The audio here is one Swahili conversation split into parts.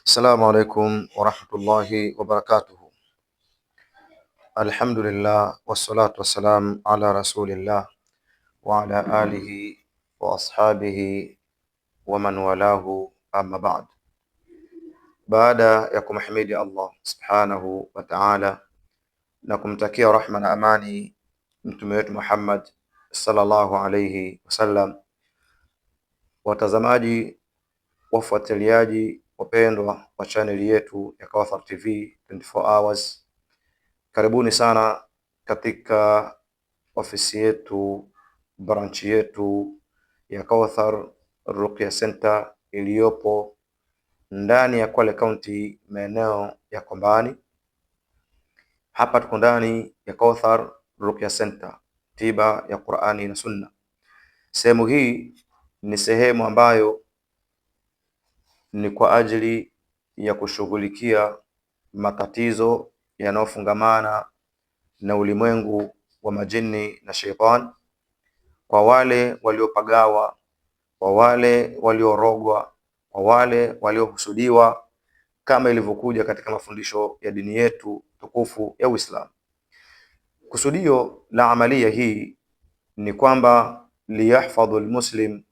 Assalamu alaikum warahmatullahi wabarakatuhu. Alhamdulillah wassalatu wassalam ala rasulillah wa ala alihi wa ashabihi wa man walahu, amma ba'd. Baada ya kumhimidi Allah subhanahu wa ta'ala na kumtakia rahma na amani mtume wetu Muhammad sallallahu alayhi wasallam, watazamaji wafuatiliaji wapendwa wa chaneli yetu ya Kawthar TV 24 hours, karibuni sana katika ofisi yetu, branchi yetu ya Kawthar Ruqya Center iliyopo ndani ya Kwale County, maeneo ya Kombani. Hapa tuko ndani ya Kawthar Ruqya Center, tiba ya Qur'ani na Sunna. Sehemu hii ni sehemu ambayo ni kwa ajili ya kushughulikia matatizo yanayofungamana na ulimwengu wa majini na sheitani, kwa wale waliopagawa, kwa wale waliorogwa, kwa wale waliohusudiwa, kama ilivyokuja katika mafundisho ya dini yetu tukufu ya Uislamu. Kusudio la amalia hii ni kwamba liyahfadhu almuslim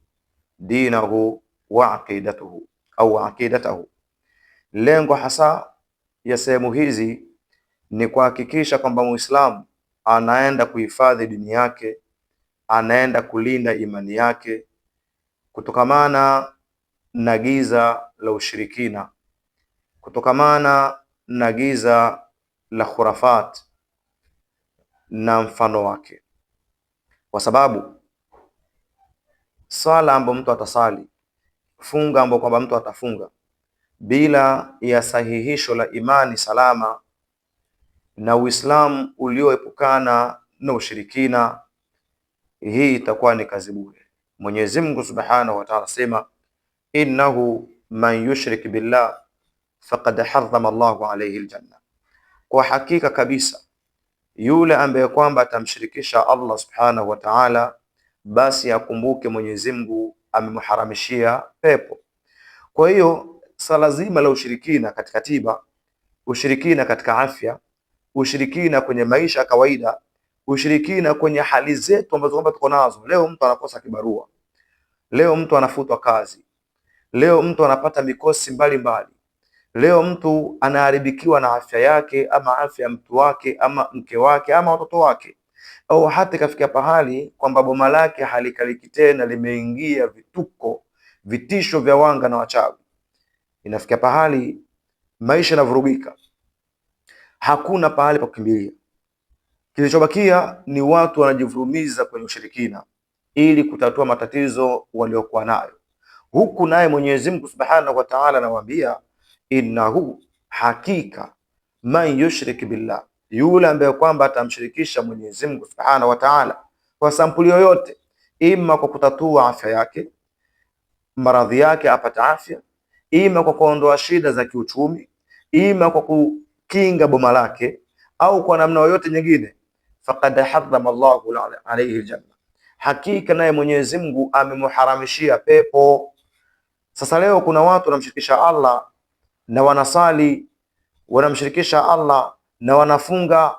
dinahu wa aqidatuhu au aqidatahu. Lengo hasa ya sehemu hizi ni kuhakikisha kwamba Muislamu anaenda kuhifadhi dini yake, anaenda kulinda imani yake kutokamana na giza la ushirikina, kutokamana na giza la khurafat na mfano wake, kwa sababu sala ambayo mtu atasali, funga ambayo kwamba mtu atafunga bila ya sahihisho la imani salama na Uislamu ulioepukana na ushirikina, hii itakuwa ni kazi bure. Mwenyezi Mungu Subhanahu wa Ta'ala sema, innahu man yushrik billah faqad harrama Allahu alayhi aljanna, kwa hakika kabisa yule ambaye kwamba atamshirikisha Allah Subhanahu wa Ta'ala, basi akumbuke Mwenyezi Mungu amemharamishia pepo. Kwa hiyo sala zima la ushirikina katika tiba, ushirikina katika afya, ushirikina kwenye maisha ya kawaida, ushirikina kwenye hali zetu ambazo kwamba tuko nazo. Leo mtu anakosa kibarua, leo mtu anafutwa kazi, leo mtu anapata mikosi mbalimbali, leo mtu anaharibikiwa na afya yake ama afya ya mtu wake ama mke wake ama watoto wake, au hata kafikia pahali kwamba boma lake halikaliki tena, limeingia vituko, vitisho vya wanga na wachawi. Inafikia pahali maisha yanavurugika, hakuna pahali pa kukimbilia. Kilichobakia ni watu wanajivurumiza kwenye ushirikina ili kutatua matatizo waliokuwa nayo, huku naye Mwenyezi Mungu Subhanahu wa Ta'ala anawaambia, innahu, hakika, man yushrik billah, yule ambaye kwamba atamshirikisha Mwenyezi Mungu Subhanahu wa Ta'ala kwa sampuli yoyote, ima kwa kutatua afya yake, maradhi yake apata afya, ima kwa kuondoa shida za kiuchumi, ima kwa kukinga boma lake, au kwa namna yoyote nyingine, faqad harrama Allahu alayhi aljanna, hakika naye Mwenyezi Mungu amemharamishia pepo. Sasa leo kuna watu wanamshirikisha Allah na wanasali, wanamshirikisha Allah na wanafunga.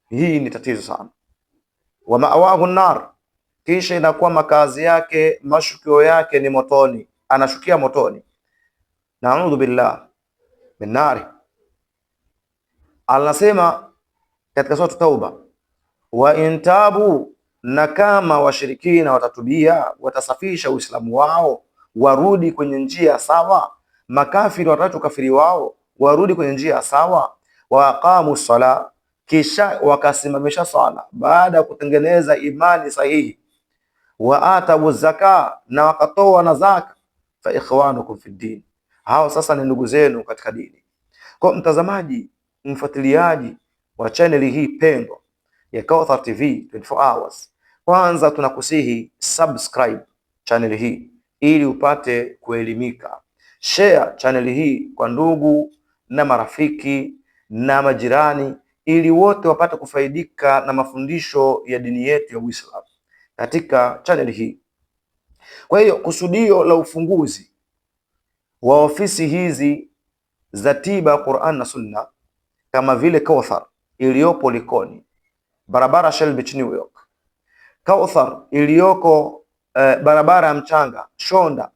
Hii ni tatizo sana. Wa ma'wahu nar, kisha inakuwa makazi yake, mashukio yake ni motoni, anashukia motoni. Naudhu billah min nari. Anasema katika sura Tauba, wa intabu, na kama washirikina watatubia, watasafisha Uislamu wao, warudi kwenye njia sawa, makafiri wataacha ukafiri wao, warudi kwenye njia sawa, wa aqamu sala, kisha wakasimamisha sala baada ya kutengeneza imani sahihi, wa atabu zaka, na wakatoa na zaka, fa ikhwanukum fi din, hao sasa ni ndugu zenu katika dini. Kwa mtazamaji, mfuatiliaji wa channel hii pendwa ya Kawthar TV 24 hours, kwanza tunakusihi subscribe channel hii ili upate kuelimika. Share channel hii kwa ndugu na marafiki na majirani, ili wote wapate kufaidika na mafundisho ya dini yetu ya Uislamu katika channel hii. Kwa hiyo kusudio la ufunguzi wa ofisi hizi za tiba Qur'an na Sunna kama vile Kauthar iliyopo Likoni, barabara Shell Beach, New York, Kauthar iliyoko barabara ya Mchanga Shonda,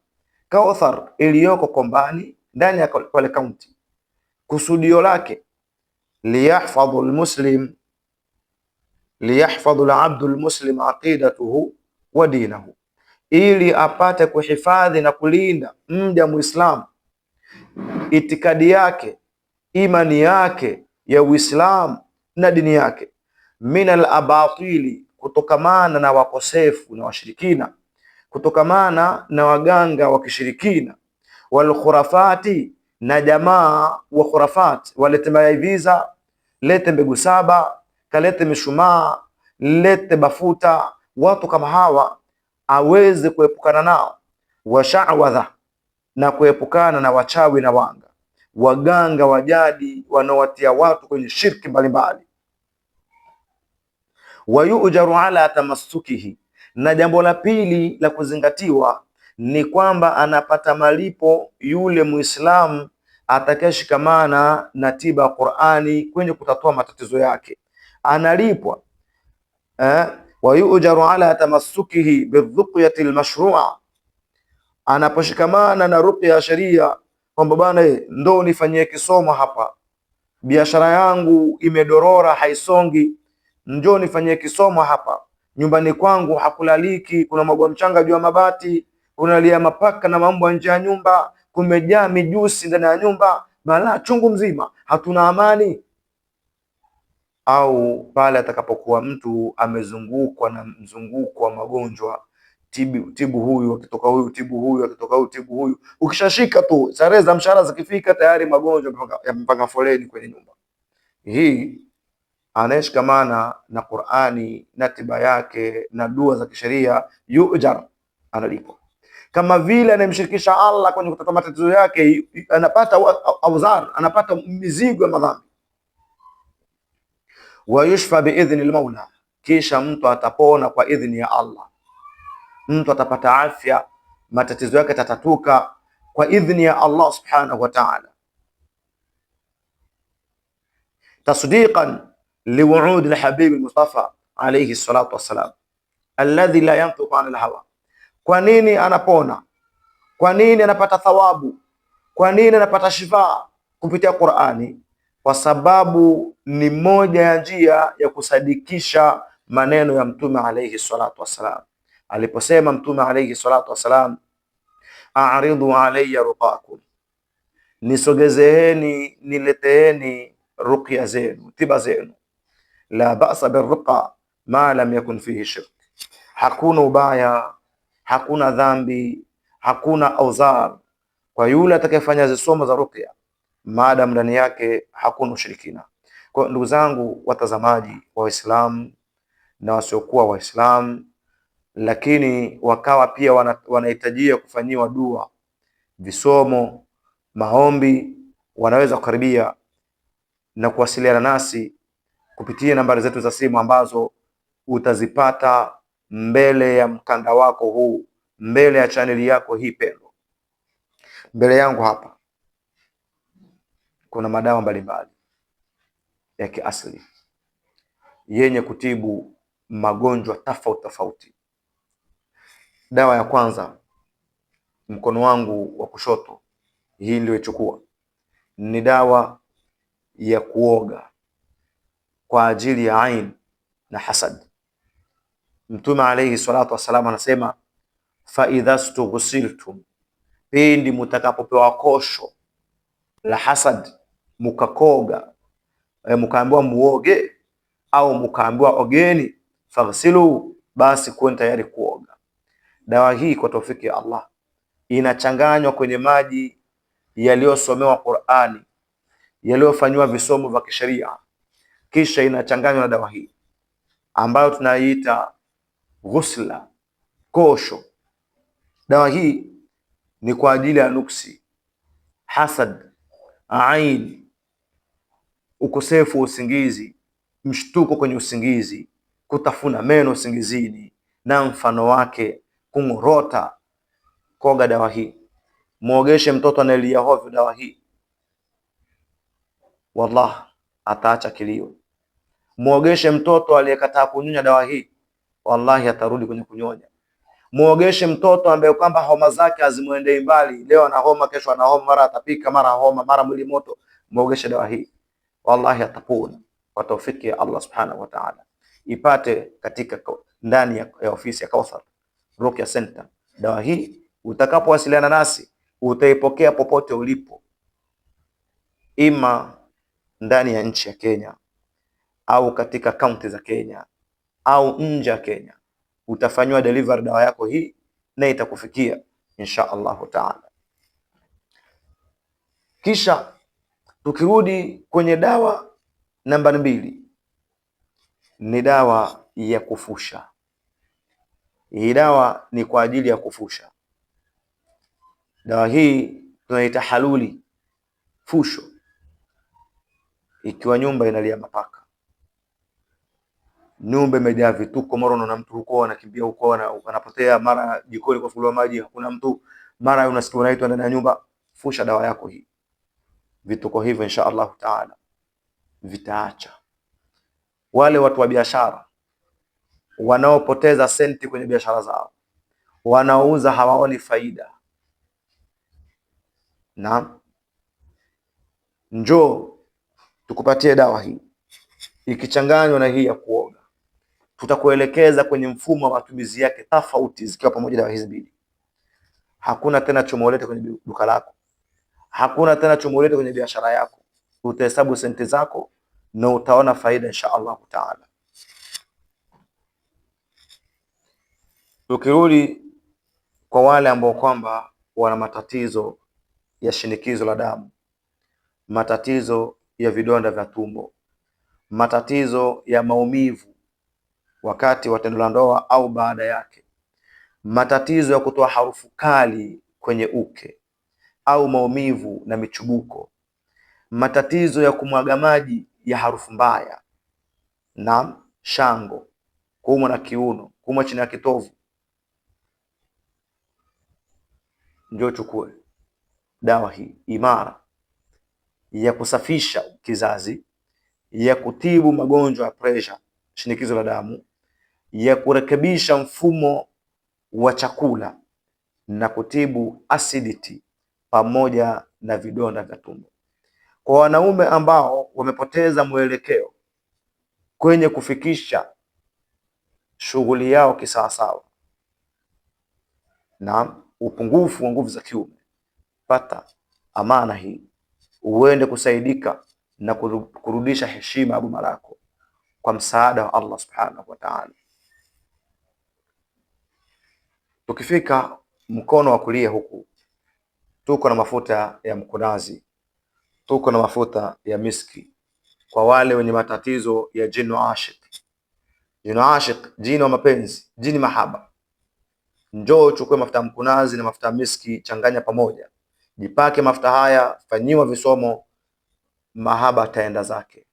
Kauthar iliyoko Kombani ndani ya Kwale County. Kusudio lake liyahfadhu al-abdu al-muslim aqidatuhu wa dinahu, ili apate kuhifadhi na kulinda mja Muislamu itikadi yake, imani yake ya Uislamu na dini yake, min al-abatili, kutokamana na wakosefu na washirikina, kutokamana na waganga wa kishirikina, wal khurafati, na jamaa wa khurafat, walete maiviza, lete mbegu saba, kalete mishumaa, lete bafuta. Watu kama hawa aweze kuepukana nao. Wa sha'wadha, na kuepukana na wachawi na wanga, waganga wa jadi wanaowatia watu kwenye shirki mbalimbali. Wa yujaru ala tamassukihi, na jambo la pili la kuzingatiwa ni kwamba anapata malipo yule Muislamu atakayeshikamana na tiba ya Qur'ani kwenye kutatua matatizo yake, analipwa. Wa yujaru ala tamassukihi birruqyati almashrua, anaposhikamana na ruqya ya sheria, kwamba bwana, ndo nifanyie kisomo hapa, biashara yangu imedorora haisongi, njoo nifanyie kisomo hapa, nyumbani kwangu hakulaliki, kuna magwa mchanga juu ya mabati, kunalia mapaka na mambo nje ya nyumba, kumejaa mijusi ndani ya nyumba, balaa chungu mzima, hatuna amani. Au pale atakapokuwa mtu amezungukwa na mzunguko wa magonjwa, tibu huyu, akitoka huyu tibu huyu, akitoka huyu tibu huyu. Ukishashika tu sare za mshahara zikifika, tayari magonjwa yamepanga foleni kwenye nyumba. Hii anayeshikamana na Qur'ani na tiba yake na dua za kisheria, yujar, analipwa. Kama vile anayemshirikisha Allah kwenye kutatua matatizo yake, anapata auzar, anapata mizigo ya madhambi. Wa yushfa biidhni al-Maula, kisha mtu atapona kwa idhni ya Allah, mtu atapata afya, matatizo yake tatatuka kwa idhni ya Allah subhanahu wa ta'ala. Tasdiqan liwuud al-habib al-Mustafa alayhi salatu wassalam alladhi la yantiqu an al-hawa. Kwa nini anapona? Kwa nini anapata thawabu? Kwa nini anapata shifa kupitia Qur'ani? Kwa sababu ni moja ya njia ya kusadikisha maneno ya Mtume alayhi salatu wassalam, aliposema Mtume alayhi salatu wassalam, a'ridu alayya ruqakum, nisogezeeni, nileteeni ruqya zenu, tiba zenu. La ba'sa birruqa ma lam yakun fihi shirk, hakuna ubaya, hakuna dhambi, hakuna auzar kwa yule atakayefanya zisomo za ruqya maadamu ndani yake hakuna ushirikina. Kwa ndugu zangu watazamaji wa Waislamu na wasiokuwa Waislamu, lakini wakawa pia wanahitajia kufanyiwa dua, visomo, maombi, wanaweza kukaribia na kuwasiliana nasi kupitia nambari zetu za simu ambazo utazipata mbele ya mkanda wako huu, mbele ya chaneli yako hii pendwa. Mbele yangu hapa kuna madawa mbalimbali ya kiasili yenye kutibu magonjwa tofauti tofauti. Dawa ya kwanza, mkono wangu wa kushoto, hii niliyochukua, ni dawa ya kuoga kwa ajili ya ain na hasad. Mtume alayhi salatu wasalam anasema, fa idha stughsiltum, pindi mutakapopewa kosho la hasad, mukakoga, mukaambiwa muoge au mukaambiwa ogeni, faghsilu, basi kuweni tayari kuoga. Dawa hii kwa taufiki ya Allah inachanganywa kwenye maji yaliyosomewa Qur'ani, yaliyofanywa visomo vya kisheria, kisha inachanganywa na dawa hii ambayo tunaiita ghusla, kosho. Dawa hii ni kwa ajili ya nuksi, hasad, ain, ukosefu wa usingizi, mshtuko kwenye usingizi, kutafuna meno usingizini na mfano wake, kungorota. Koga dawa hii Muogeshe mtoto analia hovyo dawa hii, wallah ataacha kilio. Muogeshe mtoto aliyekataa kunyonya dawa hii, wallahi atarudi kwenye kunyonya. Muogeshe mtoto ambaye kwamba homa zake hazimuendei mbali, leo ana homa, kesho ana homa, mara atapika, mara homa, mara mwili moto. Muogeshe dawa hii, wallahi atapona kwa taufiki ya Allah subhanahu wa ta'ala. Ipate katika ndani ya ofisi ya Kauthar Ruqya Center. Dawa hii utakapowasiliana nasi utaipokea popote ulipo, ima ndani ya nchi ya Kenya au katika kaunti za Kenya au nje ya Kenya. Utafanywa delivery dawa yako hii na itakufikia insha Allahu taala. Kisha tukirudi kwenye dawa namba 2, ni dawa ya kufusha. Hii dawa ni kwa ajili ya kufusha. Dawa hii tunaita haluli, fusho. Ikiwa nyumba inalia mapaka, nyumba imejaa vituko, mara unaona mtu huko anakimbia huko anapotea, mara jikoni kwa kufunguliwa maji hakuna mtu, mara unasikia unaitwa ndani ya nyumba, fusha dawa yako hii. Vituko hivyo insha Allah taala vitaacha. Wale watu wa biashara wanaopoteza senti kwenye biashara zao, wanaouza hawaoni faida, na njoo tukupatie dawa hii ikichanganywa na hii ya kuoga. Tutakuelekeza kwenye mfumo wa matumizi yake tofauti, zikiwa pamoja dawa hizi mbili. Hakuna tena chomolete kwenye duka lako, hakuna tena chomolete kwenye biashara yako. Utahesabu senti zako na utaona faida insha Allah taala. Tukirudi kwa wale ambao kwamba wana matatizo ya shinikizo la damu, matatizo ya vidonda vya tumbo, matatizo ya maumivu wakati wa tendo la ndoa au baada yake, matatizo ya kutoa harufu kali kwenye uke au maumivu na michubuko, matatizo ya kumwaga maji ya harufu mbaya, na shango, kuumwa na kiuno, kuumwa chini ya kitovu, njoo chukue dawa hii imara ya kusafisha kizazi, ya kutibu magonjwa ya pressure, shinikizo la damu, ya kurekebisha mfumo wa chakula na kutibu acidity pamoja na vidonda vya tumbo. Kwa wanaume ambao wamepoteza mwelekeo kwenye kufikisha shughuli yao kisawasawa na upungufu wa nguvu za kiume, pata amana hii uende kusaidika na kurudisha heshima ya boma lako kwa msaada wa Allah subhanahu wa ta'ala. Tukifika mkono wa kulia huku, tuko na mafuta ya mkunazi, tuko na mafuta ya miski kwa wale wenye matatizo ya jini ashik. Jini ashik, jini wa mapenzi, jini mahaba. Njoo chukue mafuta ya mkunazi na mafuta ya miski, changanya pamoja, jipake mafuta haya, fanyiwa visomo, mahaba ataenda zake,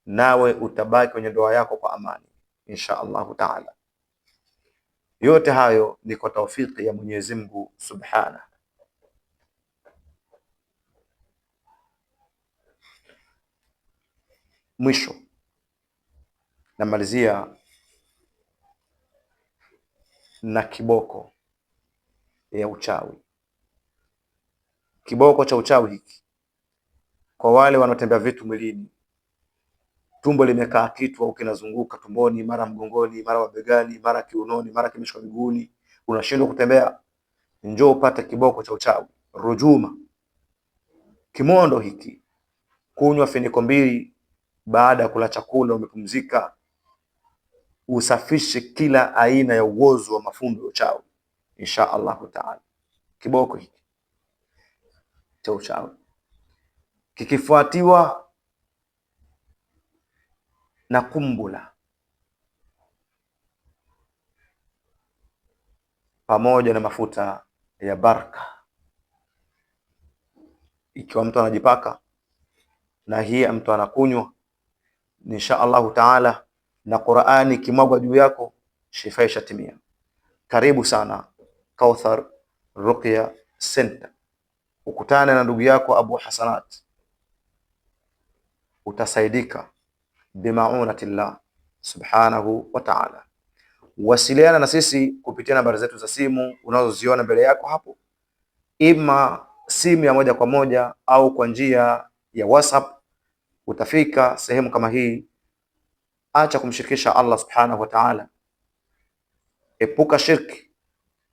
nawe utabaki kwenye ndoa yako kwa amani insha Allahu taala. Yote hayo ni kwa taufiki ya Mwenyezi Mungu subhanahu. Mwisho namalizia na kiboko ya uchawi. Kiboko cha uchawi hiki kwa wale wanaotembea vitu mwilini, tumbo limekaa kitu au kinazunguka tumboni, mara mgongoni, mara mabegani, mara kiunoni, mara kimeshika miguuni, unashindwa kutembea, njoo upate kiboko cha uchawi. Rujuma, kimondo hiki, kunywa finiko 2 baada ya kula chakula, umepumzika, usafishe kila aina ya uozo wa mafundo ya uchawi insha Allahu taala. Kiboko hiki cha uchawi kikifuatiwa na kumbula pamoja na mafuta ya baraka, ikiwa mtu anajipaka na hii mtu anakunywa insha Allahu taala, na Qur'ani kimwagwa juu yako, shifa ishatimia. Karibu sana Kauthar Ruqya Center, ukutane na ndugu yako Abu Hasanat, utasaidika bimaunatillah subhanahu wa ta'ala. Wasiliana na sisi kupitia nambari zetu za simu unazoziona mbele yako hapo, ima simu ya moja kwa moja au kwa njia ya WhatsApp. Utafika sehemu kama hii, acha kumshirikisha Allah subhanahu wa ta'ala, epuka shirki,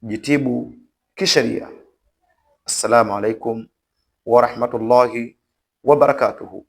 jitibu kisheria. Assalamu alaikum wa rahmatullahi wa barakatuhu.